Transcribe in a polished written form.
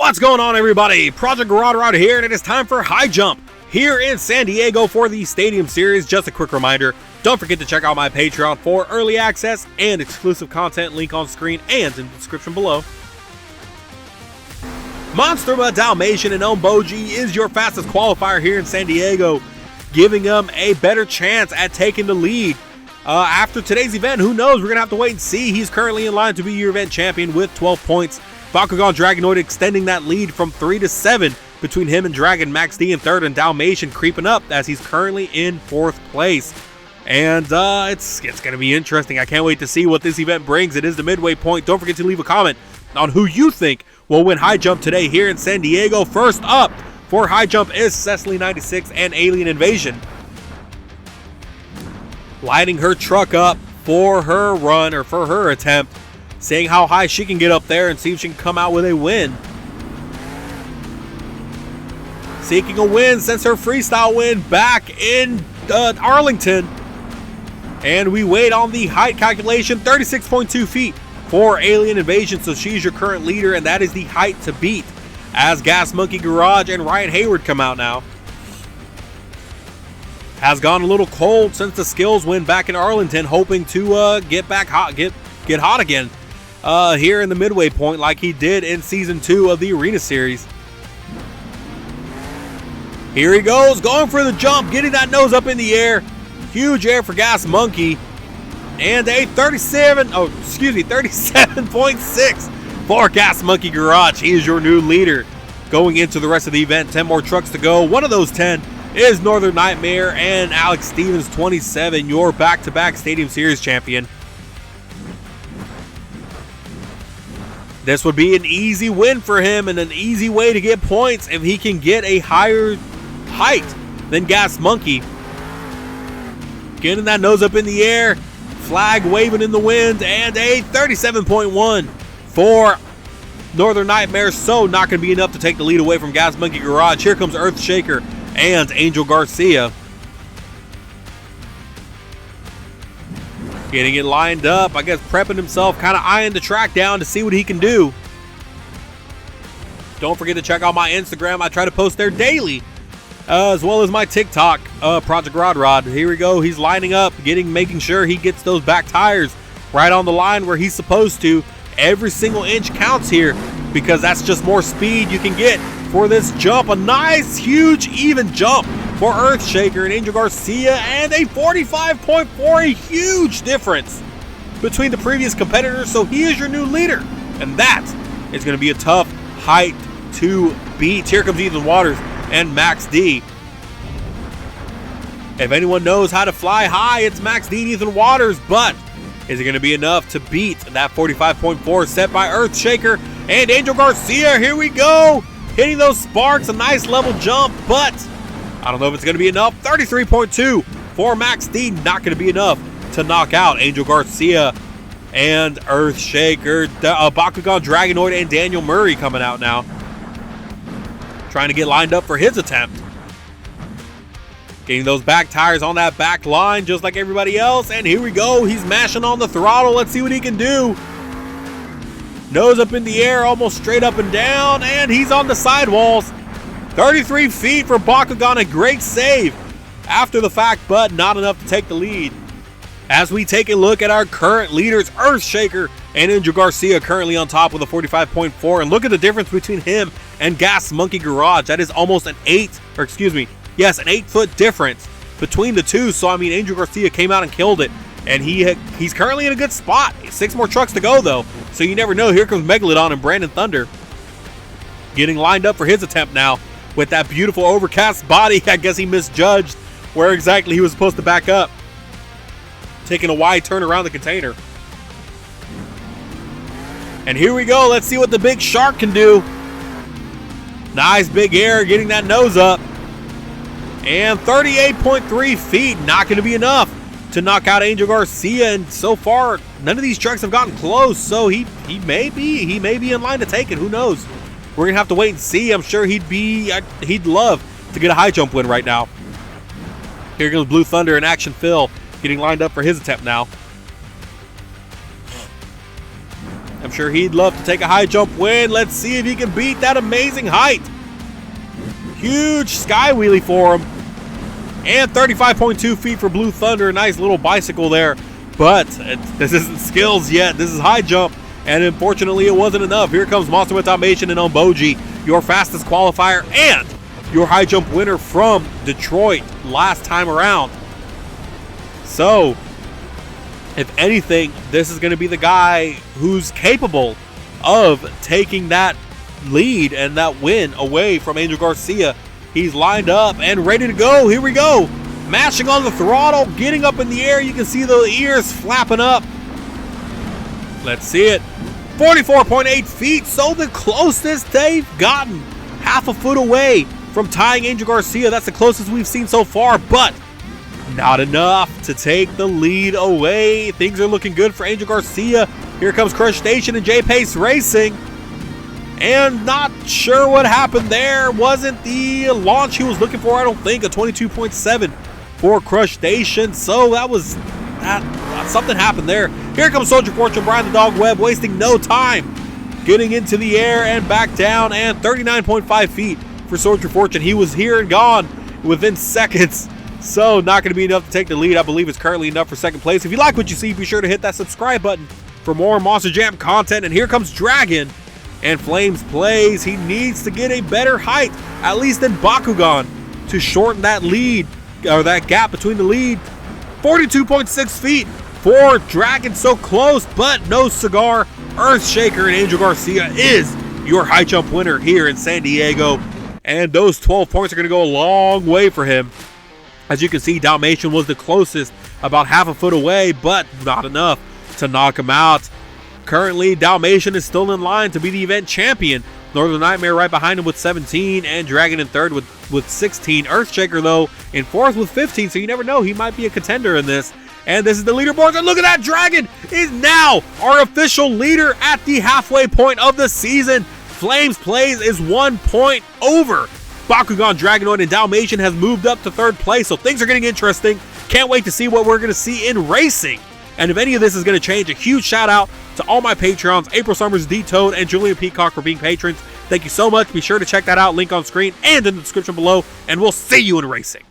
What's going on, everybody? Project Rod here, and it is time for High Jump here in San Diego for the Stadium Series. Just a quick reminder, don't forget to check out my Patreon for early access and exclusive content, link on screen and in the description below. Monster Dalmatian and Omboji is your fastest qualifier here in San Diego, giving him a better chance at taking the lead. After today's event, who knows? We're going to have to wait and see. He's currently in line to be your event champion with 12 points. Bakugan Dragonoid extending that lead from 3 to 7 between him and Dragon. Max D in third, and Dalmatian creeping up as he's currently in 4th place. And it's going to be interesting. I can't wait to see what this event brings. It is the midway point. Don't forget to leave a comment on who you think will win High Jump today here in San Diego. First up for High Jump is Cecily96 and Alien Invasion, lighting her truck up for her run, or for her attempt, seeing how high she can get up there and see if she can come out with a win. Seeking a win since her freestyle win back in Arlington. And we wait on the height calculation, 36.2 feet for Alien Invasion, so she's your current leader, and that is the height to beat as Gas Monkey Garage and Ryan Hayward come out now. Has gone a little cold since the skills win back in Arlington, hoping to get back hot, get hot again here in the midway point like he did in Season 2 of the Arena Series. Here he goes, going for the jump, getting that nose up in the air. Huge air for Gas Monkey. And a 37.6 for Gas Monkey Garage. He is your new leader going into the rest of the event. 10 more trucks to go. One of those 10 is Northern Nightmare and Alex Stevens, 27, your back-to-back Stadium Series champion. This would be an easy win for him and an easy way to get points if he can get a higher height than Gas Monkey. Getting that nose up in the air, flag waving in the wind, and a 37.1 for Northern Nightmare. So not going to be enough to take the lead away from Gas Monkey Garage. Here comes Earthshaker and Angel Garcia. Getting it lined up, I guess prepping himself, kind of eyeing the track down to see what he can do. Don't forget to check out my Instagram. I try to post there daily, as well as my TikTok, Project Rod. Here we go. He's lining up, making sure he gets those back tires right on the line where he's supposed to. Every single inch counts here because that's just more speed you can get for this jump. A nice, huge, even jump for Earthshaker and Angel Garcia, and a 45.4, a huge difference between the previous competitors. So he is your new leader, and that is going to be a tough height to beat. Here comes Ethan Waters and Max D. If anyone knows how to fly high, it's Max D and Ethan Waters, but is it going to be enough to beat that 45.4 set by Earthshaker and Angel Garcia? Here we go, hitting those sparks, a nice level jump, but I don't know if it's going to be enough. 33.2 for Max D, not going to be enough to knock out Angel Garcia and Earthshaker. Bakugan Dragonoid and Daniel Murray coming out now, trying to get lined up for his attempt. Getting those back tires on that back line just like everybody else. And here we go. He's mashing on the throttle. Let's see what he can do. Nose up in the air, almost straight up and down. And he's on the sidewalls. 33 feet for Bakugan. A great save after the fact, but not enough to take the lead. As we take a look at our current leaders, Earthshaker and Angel Garcia currently on top with a 45.4. And look at the difference between him and Gas Monkey Garage. That is almost an 8-foot difference between the two. So, I mean, Angel Garcia came out and killed it. And he's currently in a good spot. 6 more trucks to go, though. So you never know. Here comes Megalodon and Brandon Thunder getting lined up for his attempt now with that beautiful overcast body. I guess he misjudged where exactly he was supposed to back up, taking a wide turn around the container. And here we go. Let's see what the big shark can do. Nice big air, getting that nose up. And 38.3 feet, not going to be enough to knock out Angel Garcia. And so far, none of these trucks have gotten close. So he may be in line to take it. Who knows? We're gonna have to wait and see. I'm sure he'd love to get a high jump win right now. Here goes Blue Thunder and Action Phil getting lined up for his attempt now. I'm sure he'd love to take a high jump win. Let's see if he can beat that amazing height. Huge sky wheelie for him. And 35.2 feet for Blue Thunder. A nice little bicycle there. But this isn't skills yet. This is high jump. And unfortunately, it wasn't enough. Here comes Monster with Dalmatian and Omboji, your fastest qualifier and your high jump winner from Detroit last time around. So, if anything, this is going to be the guy who's capable of taking that lead and that win away from Angel Garcia. He's lined up and ready to go. Here we go. Mashing on the throttle, getting up in the air. You can see the ears flapping up. Let's see it. 44.8 feet, so the closest they've gotten. Half a foot away from tying Angel Garcia. That's the closest we've seen so far, but not enough to take the lead away. Things are looking good for Angel Garcia. Here comes Crush Station and J-Pace Racing. And not sure what happened there. Wasn't the launch he was looking for, I don't think. A 22.7 for Crush Station. So that was something happened there. Here comes Soldier Fortune, Brian the Dog Webb, wasting no time. Getting into the air and back down, and 39.5 feet for Soldier Fortune. He was here and gone within seconds. So not going to be enough to take the lead. I believe it's currently enough for second place. If you like what you see, be sure to hit that subscribe button for more Monster Jam content. And here comes Dragon. And Flames plays. He needs to get a better height, at least in Bakugan, to shorten that lead, or that gap between the lead. 42.6 feet for Dragon, so close, but no cigar. Earthshaker and Angel Garcia is your high jump winner here in San Diego. And those 12 points are going to go a long way for him. As you can see, Dalmatian was the closest, about half a foot away, but not enough to knock him out. Currently, Dalmatian is still in line to be the event champion. Northern Nightmare right behind him with 17, and Dragon in third with 16. Earthshaker, though, in fourth with 15, so you never know. He might be a contender in this. And this is the leaderboard, and look at that! Dragon is now our official leader at the halfway point of the season. Flames plays is 1 point over Bakugan, Dragonoid, and Dalmatian has moved up to third place, so things are getting interesting. Can't wait to see what we're going to see in racing. And if any of this is going to change, a huge shout out to all my Patreons, April Summers, D-Toad, and Julian Peacock for being patrons. Thank you so much. Be sure to check that out. Link on screen and in the description below. And we'll see you in racing.